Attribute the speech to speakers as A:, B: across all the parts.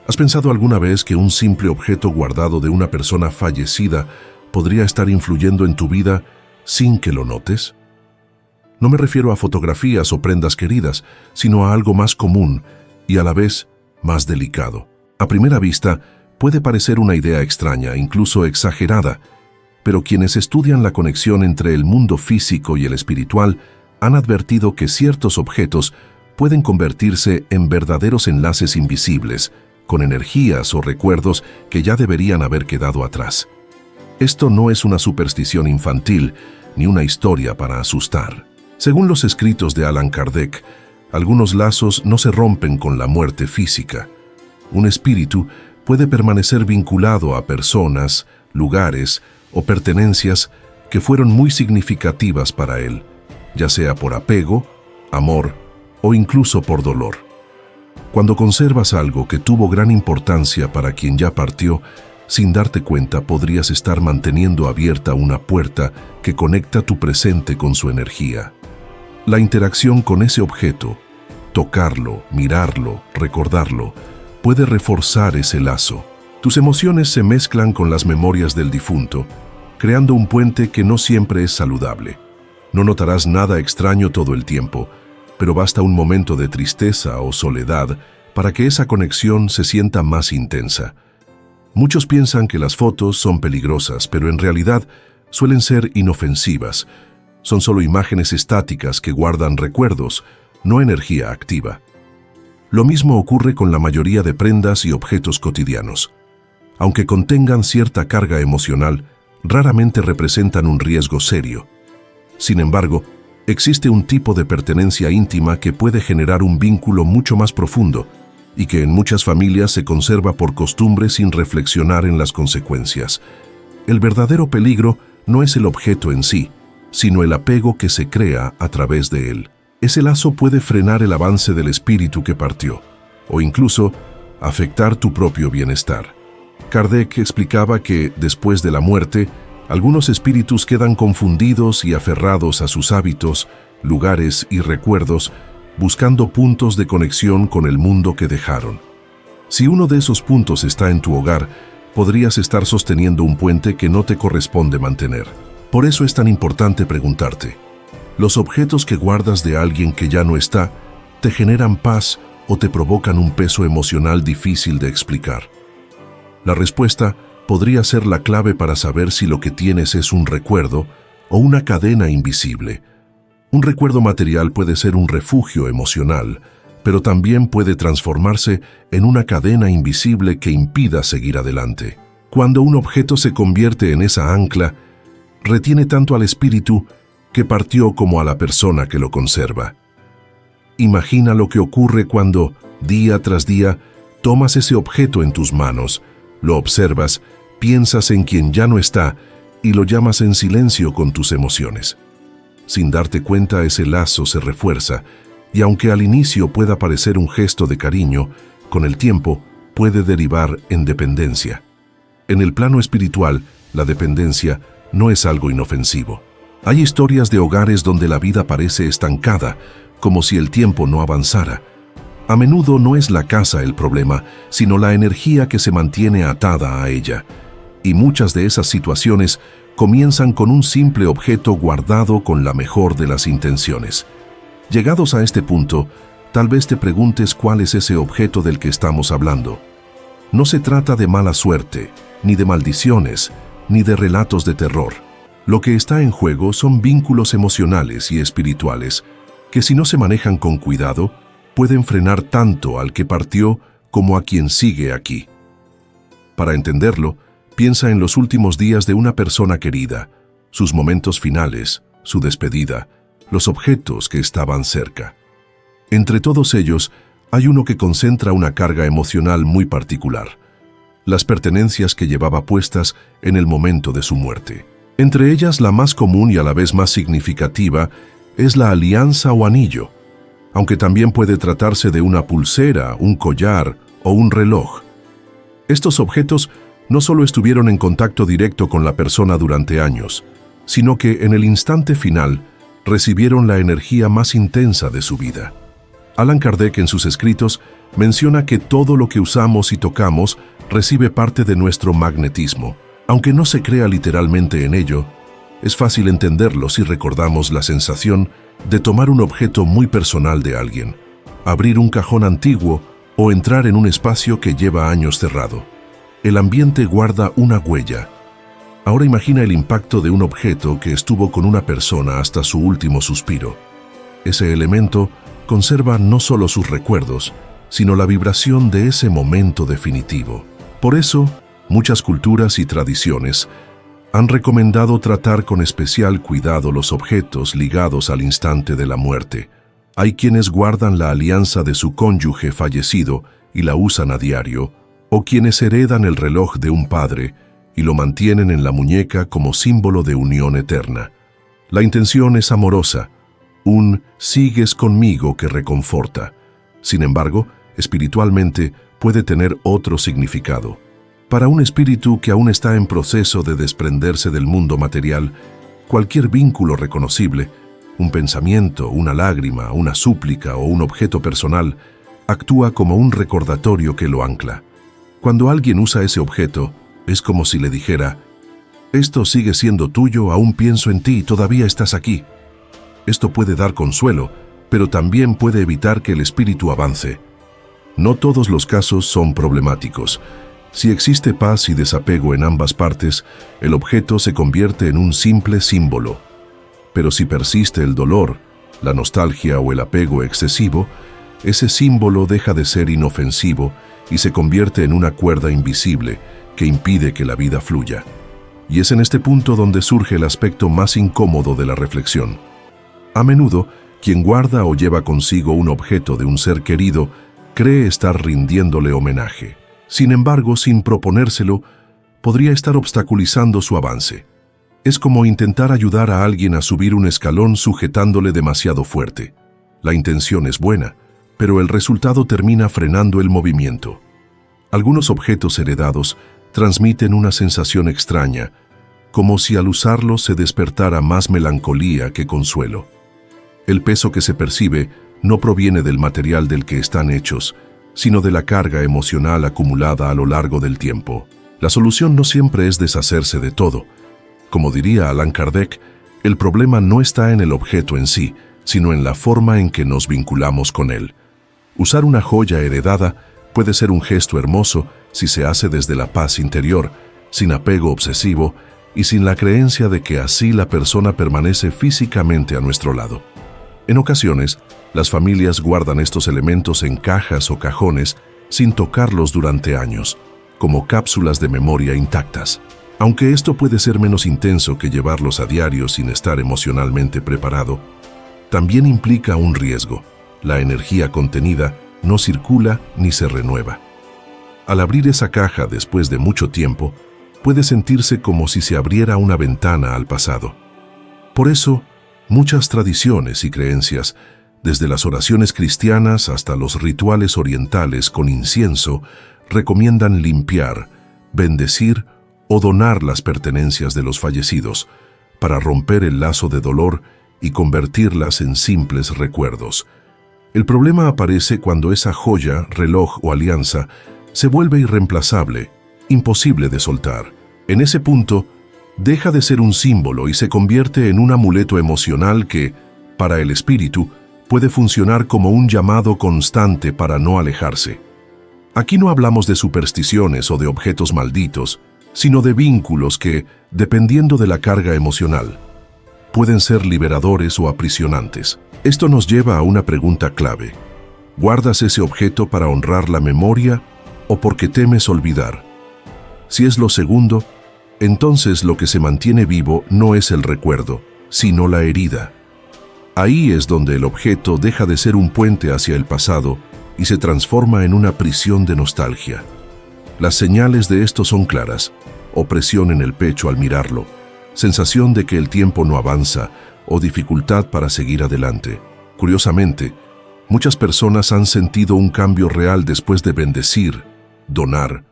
A: ¿Has pensado alguna vez que un simple objeto guardado de una persona fallecida podría estar influyendo en tu vida sin que lo notes? No me refiero a fotografías o prendas queridas, sino a algo más común y a la vez más delicado. A primera vista, puede parecer una idea extraña, incluso exagerada, pero quienes estudian la conexión entre el mundo físico y el espiritual han advertido que ciertos objetos pueden convertirse en verdaderos enlaces invisibles, con energías o recuerdos que ya deberían haber quedado atrás. Esto no es una superstición infantil, ni una historia para asustar. Según los escritos de Allan Kardec, algunos lazos no se rompen con la muerte física. Un espíritu puede permanecer vinculado a personas, lugares o pertenencias que fueron muy significativas para él, ya sea por apego, amor o incluso por dolor. Cuando conservas algo que tuvo gran importancia para quien ya partió, sin darte cuenta podrías estar manteniendo abierta una puerta que conecta tu presente con su energía. La interacción con ese objeto, tocarlo, mirarlo, recordarlo, puede reforzar ese lazo. Tus emociones se mezclan con las memorias del difunto, creando un puente que no siempre es saludable. No notarás nada extraño todo el tiempo, pero basta un momento de tristeza o soledad para que esa conexión se sienta más intensa. Muchos piensan que las fotos son peligrosas, pero en realidad suelen ser inofensivas. Son solo imágenes estáticas que guardan recuerdos, no energía activa. Lo mismo ocurre con la mayoría de prendas y objetos cotidianos. Aunque contengan cierta carga emocional, raramente representan un riesgo serio. Sin embargo, existe un tipo de pertenencia íntima que puede generar un vínculo mucho más profundo y que en muchas familias se conserva por costumbre sin reflexionar en las consecuencias. El verdadero peligro no es el objeto en sí, sino el apego que se crea a través de él. Ese lazo puede frenar el avance del espíritu que partió, o incluso afectar tu propio bienestar. Kardec explicaba que, después de la muerte, algunos espíritus quedan confundidos y aferrados a sus hábitos, lugares y recuerdos, buscando puntos de conexión con el mundo que dejaron. Si uno de esos puntos está en tu hogar, podrías estar sosteniendo un puente que no te corresponde mantener. Por eso es tan importante preguntarte, ¿los objetos que guardas de alguien que ya no está te generan paz o te provocan un peso emocional difícil de explicar? La respuesta podría ser la clave para saber si lo que tienes es un recuerdo o una cadena invisible. Un recuerdo material puede ser un refugio emocional, pero también puede transformarse en una cadena invisible que impida seguir adelante. Cuando un objeto se convierte en esa ancla, retiene tanto al espíritu que partió como a la persona que lo conserva. Imagina lo que ocurre cuando, día tras día, tomas ese objeto en tus manos, lo observas, piensas en quien ya no está y lo llamas en silencio con tus emociones. Sin darte cuenta, ese lazo se refuerza y aunque al inicio pueda parecer un gesto de cariño, con el tiempo puede derivar en dependencia. En el plano espiritual, la dependencia no es algo inofensivo. Hay historias de hogares donde la vida parece estancada, como si el tiempo no avanzara. A menudo no es la casa el problema, sino la energía que se mantiene atada a ella. Y muchas de esas situaciones comienzan con un simple objeto guardado con la mejor de las intenciones. Llegados a este punto, tal vez te preguntes cuál es ese objeto del que estamos hablando. No se trata de mala suerte, ni de maldiciones, ni de relatos de terror. Lo que está en juego son vínculos emocionales y espirituales que, si no se manejan con cuidado, pueden frenar tanto al que partió como a quien sigue aquí. Para entenderlo, piensa en los últimos días de una persona querida, sus momentos finales, su despedida, los objetos que estaban cerca. Entre todos ellos, hay uno que concentra una carga emocional muy particular: las pertenencias que llevaba puestas en el momento de su muerte. Entre ellas, la más común y a la vez más significativa es la alianza o anillo, aunque también puede tratarse de una pulsera, un collar o un reloj. Estos objetos no solo estuvieron en contacto directo con la persona durante años, sino que en el instante final recibieron la energía más intensa de su vida. Allan Kardec en sus escritos menciona que todo lo que usamos y tocamos recibe parte de nuestro magnetismo. Aunque no se crea literalmente en ello, es fácil entenderlo si recordamos la sensación de tomar un objeto muy personal de alguien, abrir un cajón antiguo o entrar en un espacio que lleva años cerrado. El ambiente guarda una huella. Ahora imagina el impacto de un objeto que estuvo con una persona hasta su último suspiro. Ese elemento conserva no solo sus recuerdos, sino la vibración de ese momento definitivo. Por eso, muchas culturas y tradiciones han recomendado tratar con especial cuidado los objetos ligados al instante de la muerte. Hay quienes guardan la alianza de su cónyuge fallecido y la usan a diario, o quienes heredan el reloj de un padre y lo mantienen en la muñeca como símbolo de unión eterna. La intención es amorosa, un "sigues conmigo" que reconforta. Sin embargo, espiritualmente puede tener otro significado. Para un espíritu que aún está en proceso de desprenderse del mundo material, cualquier vínculo reconocible, un pensamiento, una lágrima, una súplica o un objeto personal, actúa como un recordatorio que lo ancla. Cuando alguien usa ese objeto, es como si le dijera: «Esto sigue siendo tuyo, aún pienso en ti, todavía estás aquí». Esto puede dar consuelo, pero también puede evitar que el espíritu avance. No todos los casos son problemáticos. Si existe paz y desapego en ambas partes, el objeto se convierte en un simple símbolo. Pero si persiste el dolor, la nostalgia o el apego excesivo, ese símbolo deja de ser inofensivo y se convierte en una cuerda invisible que impide que la vida fluya. Y es en este punto donde surge el aspecto más incómodo de la reflexión. A menudo, quien guarda o lleva consigo un objeto de un ser querido cree estar rindiéndole homenaje. Sin embargo, sin proponérselo, podría estar obstaculizando su avance. Es como intentar ayudar a alguien a subir un escalón sujetándole demasiado fuerte. La intención es buena, pero el resultado termina frenando el movimiento. Algunos objetos heredados transmiten una sensación extraña, como si al usarlos se despertara más melancolía que consuelo. El peso que se percibe no proviene del material del que están hechos, sino de la carga emocional acumulada a lo largo del tiempo. La solución no siempre es deshacerse de todo. Como diría Allan Kardec, el problema no está en el objeto en sí, sino en la forma en que nos vinculamos con él. Usar una joya heredada puede ser un gesto hermoso si se hace desde la paz interior, sin apego obsesivo y sin la creencia de que así la persona permanece físicamente a nuestro lado. En ocasiones, las familias guardan estos elementos en cajas o cajones sin tocarlos durante años, como cápsulas de memoria intactas. Aunque esto puede ser menos intenso que llevarlos a diario sin estar emocionalmente preparado, también implica un riesgo. La energía contenida no circula ni se renueva. Al abrir esa caja después de mucho tiempo, puede sentirse como si se abriera una ventana al pasado. Por eso, muchas tradiciones y creencias, desde las oraciones cristianas hasta los rituales orientales con incienso, recomiendan limpiar, bendecir o donar las pertenencias de los fallecidos para romper el lazo de dolor y convertirlas en simples recuerdos. El problema aparece cuando esa joya, reloj o alianza se vuelve irreemplazable, imposible de soltar. En ese punto, deja de ser un símbolo y se convierte en un amuleto emocional que, para el espíritu, puede funcionar como un llamado constante para no alejarse. Aquí no hablamos de supersticiones o de objetos malditos, sino de vínculos que, dependiendo de la carga emocional, pueden ser liberadores o aprisionantes. Esto nos lleva a una pregunta clave. ¿Guardas ese objeto para honrar la memoria o porque temes olvidar? Si es lo segundo, entonces lo que se mantiene vivo no es el recuerdo, sino la herida. Ahí es donde el objeto deja de ser un puente hacia el pasado y se transforma en una prisión de nostalgia. Las señales de esto son claras: opresión en el pecho al mirarlo, sensación de que el tiempo no avanza o dificultad para seguir adelante. Curiosamente, muchas personas han sentido un cambio real después de bendecir, donar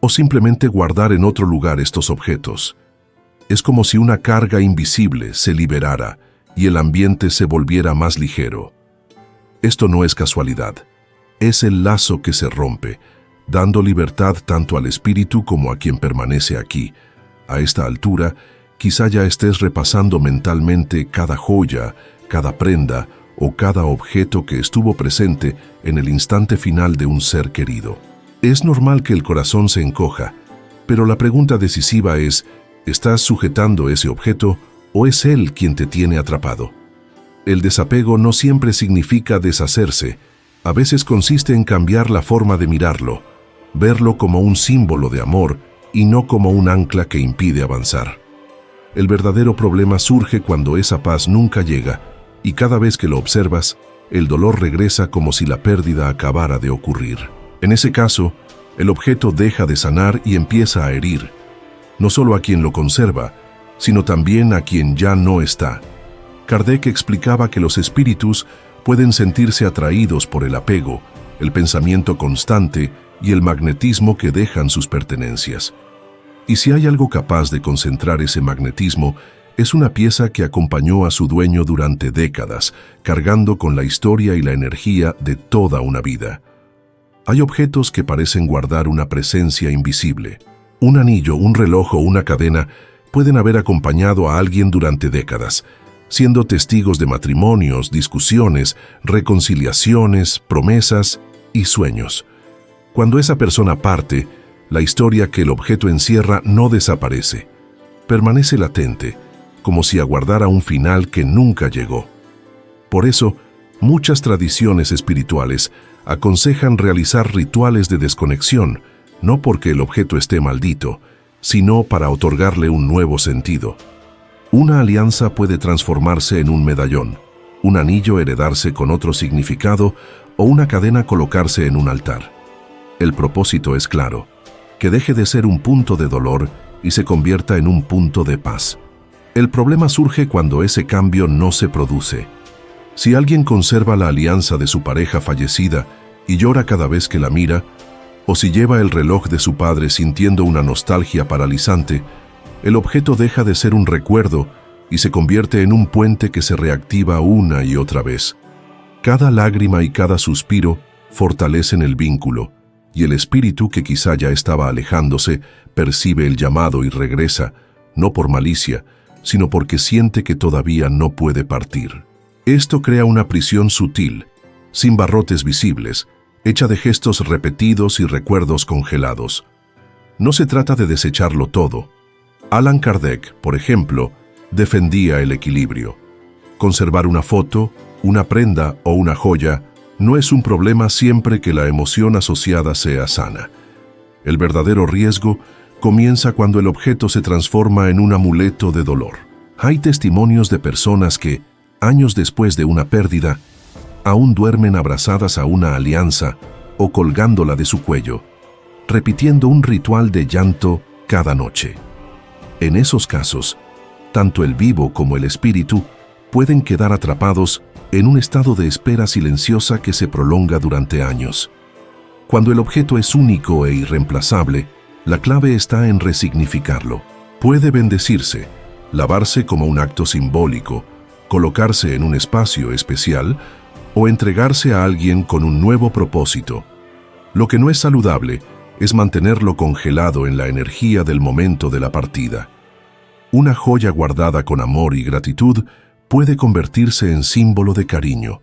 A: o simplemente guardar en otro lugar estos objetos. Es como si una carga invisible se liberara y el ambiente se volviera más ligero. Esto no es casualidad. Es el lazo que se rompe, dando libertad tanto al espíritu como a quien permanece aquí. A esta altura, quizá ya estés repasando mentalmente cada joya, cada prenda o cada objeto que estuvo presente en el instante final de un ser querido. Es normal que el corazón se encoja, pero la pregunta decisiva es, ¿estás sujetando ese objeto o es él quien te tiene atrapado? El desapego no siempre significa deshacerse. A veces consiste en cambiar la forma de mirarlo, verlo como un símbolo de amor y no como un ancla que impide avanzar. El verdadero problema surge cuando esa paz nunca llega y cada vez que lo observas, el dolor regresa como si la pérdida acabara de ocurrir. En ese caso, el objeto deja de sanar y empieza a herir, no solo a quien lo conserva, sino también a quien ya no está. Kardec explicaba que los espíritus pueden sentirse atraídos por el apego, el pensamiento constante y el magnetismo que dejan sus pertenencias. Y si hay algo capaz de concentrar ese magnetismo, es una pieza que acompañó a su dueño durante décadas, cargando con la historia y la energía de toda una vida. Hay objetos que parecen guardar una presencia invisible. Un anillo, un reloj o una cadena pueden haber acompañado a alguien durante décadas, siendo testigos de matrimonios, discusiones, reconciliaciones, promesas y sueños. Cuando esa persona parte, la historia que el objeto encierra no desaparece. Permanece latente, como si aguardara un final que nunca llegó. Por eso, muchas tradiciones espirituales aconsejan realizar rituales de desconexión, no porque el objeto esté maldito, sino para otorgarle un nuevo sentido. Una alianza puede transformarse en un medallón, un anillo heredarse con otro significado o una cadena colocarse en un altar. El propósito es claro, que deje de ser un punto de dolor y se convierta en un punto de paz. El problema surge cuando ese cambio no se produce. Si alguien conserva la alianza de su pareja fallecida y llora cada vez que la mira, o si lleva el reloj de su padre sintiendo una nostalgia paralizante, el objeto deja de ser un recuerdo y se convierte en un puente que se reactiva una y otra vez. Cada lágrima y cada suspiro fortalecen el vínculo, y el espíritu que quizá ya estaba alejándose percibe el llamado y regresa, no por malicia, sino porque siente que todavía no puede partir. Esto crea una prisión sutil, sin barrotes visibles, hecha de gestos repetidos y recuerdos congelados. No se trata de desecharlo todo. Allan Kardec, por ejemplo, defendía el equilibrio. Conservar una foto, una prenda o una joya no es un problema siempre que la emoción asociada sea sana. El verdadero riesgo comienza cuando el objeto se transforma en un amuleto de dolor. Hay testimonios de personas que, años después de una pérdida, aún duermen abrazadas a una alianza o colgándola de su cuello, repitiendo un ritual de llanto cada noche. En esos casos, tanto el vivo como el espíritu pueden quedar atrapados en un estado de espera silenciosa que se prolonga durante años. Cuando el objeto es único e irreemplazable, la clave está en resignificarlo. Puede bendecirse, lavarse como un acto simbólico, colocarse en un espacio especial o entregarse a alguien con un nuevo propósito. Lo que no es saludable es mantenerlo congelado en la energía del momento de la partida. Una joya guardada con amor y gratitud puede convertirse en símbolo de cariño,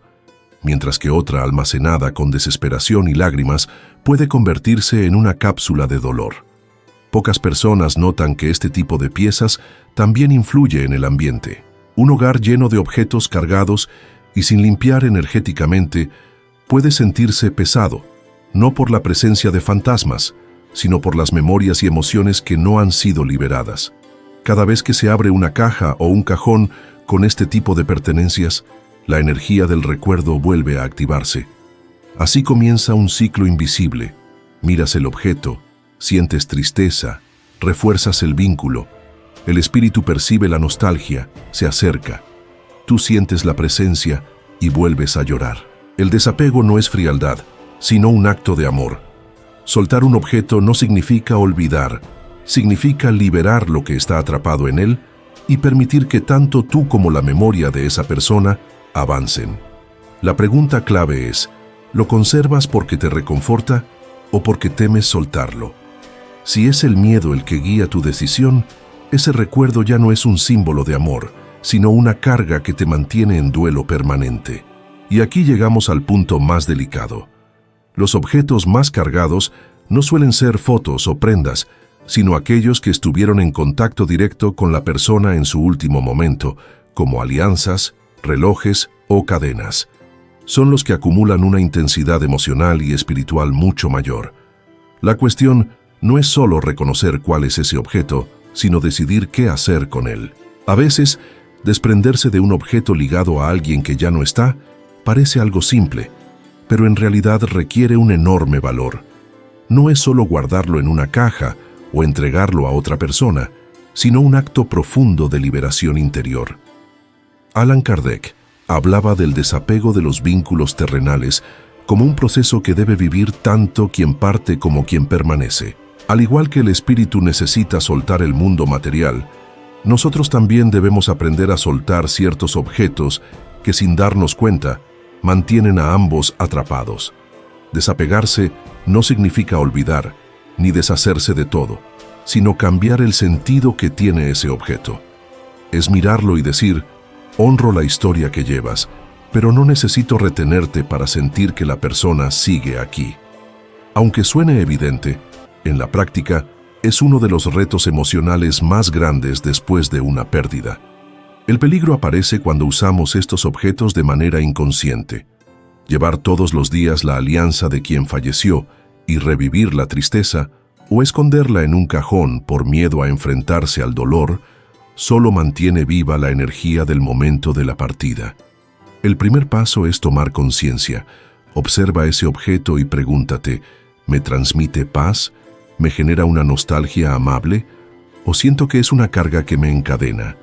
A: mientras que otra almacenada con desesperación y lágrimas puede convertirse en una cápsula de dolor. Pocas personas notan que este tipo de piezas también influye en el ambiente. Un hogar lleno de objetos cargados y sin limpiar energéticamente puede sentirse pesado, no por la presencia de fantasmas, sino por las memorias y emociones que no han sido liberadas. Cada vez que se abre una caja o un cajón con este tipo de pertenencias, la energía del recuerdo vuelve a activarse. Así comienza un ciclo invisible. Miras el objeto, sientes tristeza, refuerzas el vínculo. El espíritu percibe la nostalgia, se acerca. Tú sientes la presencia y vuelves a llorar. El desapego no es frialdad, sino un acto de amor. Soltar un objeto no significa olvidar, significa liberar lo que está atrapado en él y permitir que tanto tú como la memoria de esa persona avancen. La pregunta clave es, ¿lo conservas porque te reconforta o porque temes soltarlo? Si es el miedo el que guía tu decisión, ese recuerdo ya no es un símbolo de amor, sino una carga que te mantiene en duelo permanente. Y aquí llegamos al punto más delicado. Los objetos más cargados no suelen ser fotos o prendas, sino aquellos que estuvieron en contacto directo con la persona en su último momento, como alianzas, relojes o cadenas. Son los que acumulan una intensidad emocional y espiritual mucho mayor. La cuestión no es solo reconocer cuál es ese objeto, sino decidir qué hacer con él. A veces, desprenderse de un objeto ligado a alguien que ya no está parece algo simple, pero en realidad requiere un enorme valor. No es solo guardarlo en una caja o entregarlo a otra persona, sino un acto profundo de liberación interior. Allan Kardec hablaba del desapego de los vínculos terrenales como un proceso que debe vivir tanto quien parte como quien permanece. Al igual que el espíritu necesita soltar el mundo material, nosotros también debemos aprender a soltar ciertos objetos que, sin darnos cuenta, mantienen a ambos atrapados. Desapegarse no significa olvidar, ni deshacerse de todo, sino cambiar el sentido que tiene ese objeto. Es mirarlo y decir, honro la historia que llevas, pero no necesito retenerte para sentir que la persona sigue aquí. Aunque suene evidente, en la práctica es uno de los retos emocionales más grandes después de una pérdida. El peligro aparece cuando usamos estos objetos de manera inconsciente. Llevar todos los días la alianza de quien falleció y revivir la tristeza, o esconderla en un cajón por miedo a enfrentarse al dolor, solo mantiene viva la energía del momento de la partida. El primer paso es tomar conciencia. Observa ese objeto y pregúntate, ¿me transmite paz? ¿Me genera una nostalgia amable? ¿O siento que es una carga que me encadena?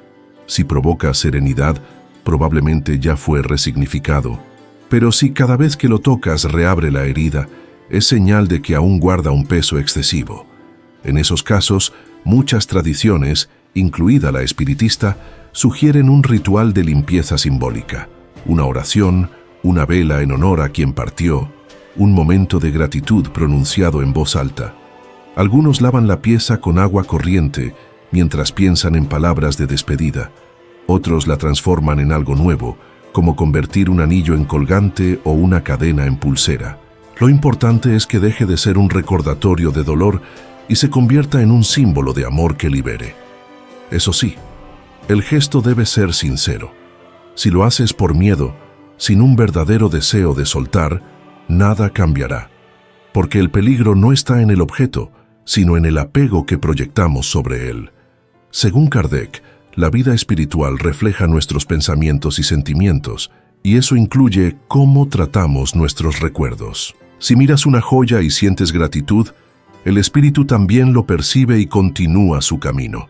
A: Si provoca serenidad, probablemente ya fue resignificado. Pero si cada vez que lo tocas reabre la herida, es señal de que aún guarda un peso excesivo. En esos casos, muchas tradiciones, incluida la espiritista, sugieren un ritual de limpieza simbólica, una oración, una vela en honor a quien partió, un momento de gratitud pronunciado en voz alta. Algunos lavan la pieza con agua corriente mientras piensan en palabras de despedida. Otros la transforman en algo nuevo, como convertir un anillo en colgante o una cadena en pulsera. Lo importante es que deje de ser un recordatorio de dolor y se convierta en un símbolo de amor que libere. Eso sí, el gesto debe ser sincero. Si lo haces por miedo, sin un verdadero deseo de soltar, nada cambiará. Porque el peligro no está en el objeto, sino en el apego que proyectamos sobre él. Según Kardec, la vida espiritual refleja nuestros pensamientos y sentimientos, y eso incluye cómo tratamos nuestros recuerdos. Si miras una joya y sientes gratitud, el espíritu también lo percibe y continúa su camino.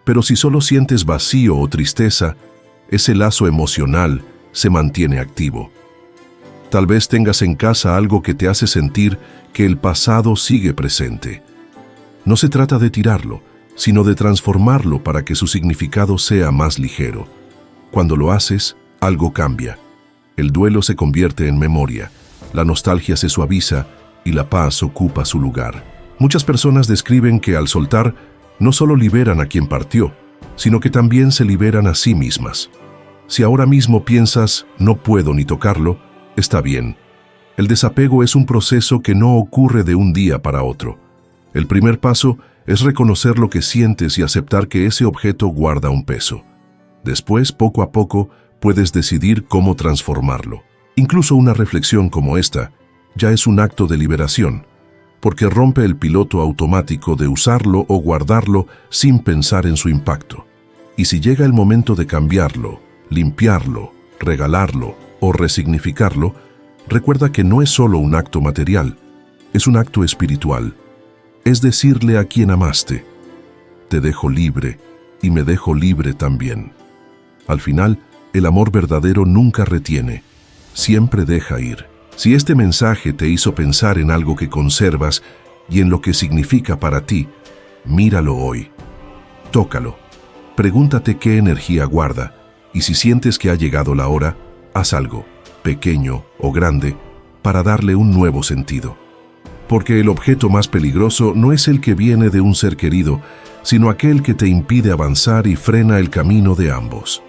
A: Pero si solo sientes vacío o tristeza, ese lazo emocional se mantiene activo. Tal vez tengas en casa algo que te hace sentir que el pasado sigue presente. No se trata de tirarlo, sino de transformarlo para que su significado sea más ligero. Cuando lo haces, algo cambia. El duelo se convierte en memoria, la nostalgia se suaviza y la paz ocupa su lugar. Muchas personas describen que al soltar, no solo liberan a quien partió, sino que también se liberan a sí mismas. Si ahora mismo piensas, no puedo ni tocarlo, está bien. El desapego es un proceso que no ocurre de un día para otro. El primer paso es reconocer lo que sientes y aceptar que ese objeto guarda un peso. Después, poco a poco, puedes decidir cómo transformarlo. Incluso una reflexión como esta ya es un acto de liberación, porque rompe el piloto automático de usarlo o guardarlo sin pensar en su impacto. Y si llega el momento de cambiarlo, limpiarlo, regalarlo o resignificarlo, recuerda que no es solo un acto material, es un acto espiritual. Es decirle a quien amaste, te dejo libre y me dejo libre también. Al final, el amor verdadero nunca retiene, siempre deja ir. Si este mensaje te hizo pensar en algo que conservas y en lo que significa para ti, míralo hoy. Tócalo. Pregúntate qué energía guarda y si sientes que ha llegado la hora, haz algo. pequeño o grande, para darle un nuevo sentido. Porque el objeto más peligroso no es el que viene de un ser querido, sino aquel que te impide avanzar y frena el camino de ambos.